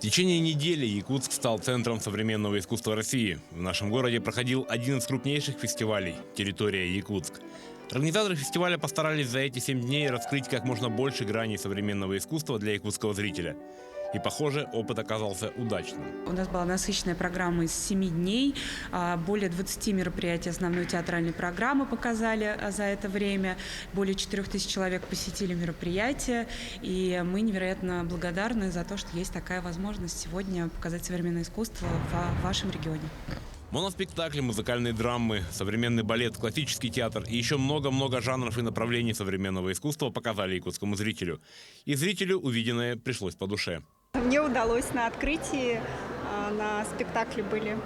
В течение недели Якутск стал центром современного искусства России. В нашем городе проходил один из крупнейших фестивалей «Территория Якутск». Организаторы фестиваля постарались за эти 7 дней раскрыть как можно больше граней современного искусства для якутского зрителя. И, похоже, опыт оказался удачным. У нас была насыщенная программа из 7 дней. Более 20 мероприятий основной театральной программы показали за это время. Более 4000 человек посетили мероприятие. И мы невероятно благодарны за то, что есть такая возможность сегодня показать современное искусство в вашем регионе. Моноспектакли, музыкальные драмы, современный балет, классический театр и еще много-много жанров и направлений современного искусства показали якутскому зрителю. И зрителю увиденное пришлось по душе. Мне удалось на открытии, на спектакле были.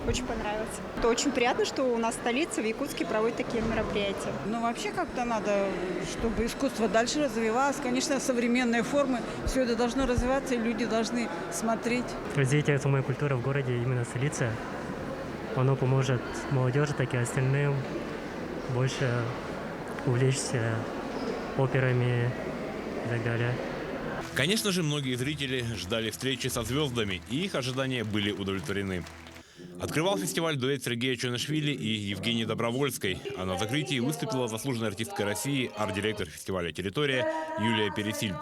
Очень понравилось. Это очень приятно, что у нас столица, в Якутске, проводят такие мероприятия. Ну, вообще как-то надо, чтобы искусство дальше развивалось. Конечно, современные формы, все это должно развиваться, и люди должны смотреть. Развитие самой культуры в городе, именно столице, оно поможет молодежи, так и остальным больше увлечься операми и так далее. Конечно же, многие зрители ждали встречи со звездами, и их ожидания были удовлетворены. Открывал фестиваль дуэт Сергея Чонашвили и Евгении Добровольской, а на закрытии выступила заслуженная артистка России, арт-директор фестиваля «Территория» Юлия Пересильд,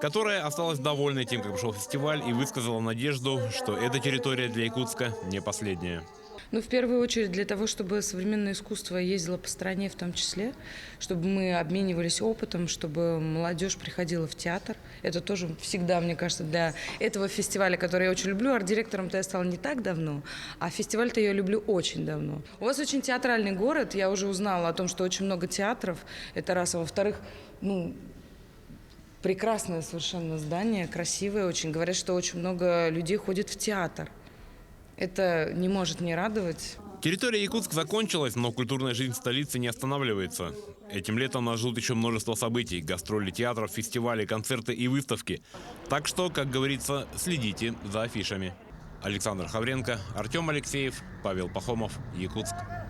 которая осталась довольной тем, как прошел фестиваль, и высказала надежду, что эта территория для Якутска не последняя. Ну, в первую очередь для того, чтобы современное искусство ездило по стране в том числе, чтобы мы обменивались опытом, чтобы молодежь приходила в театр. Это тоже всегда, мне кажется, для этого фестиваля, который я очень люблю. Арт-директором-то я стала не так давно, а фестиваль-то я люблю очень давно. У вас очень театральный город, я уже узнала о том, что очень много театров, это раз. А во-вторых, прекрасное совершенно здание, красивое очень. Говорят, что очень много людей ходит в театр. Это не может не радовать. Территория Якутск закончилась, но культурная жизнь столицы не останавливается. Этим летом нас ждут еще множество событий: гастроли театров, фестивали, концерты и выставки. Так что, как говорится, следите за афишами. Александр Хавренко, Артем Алексеев, Павел Пахомов, Якутск.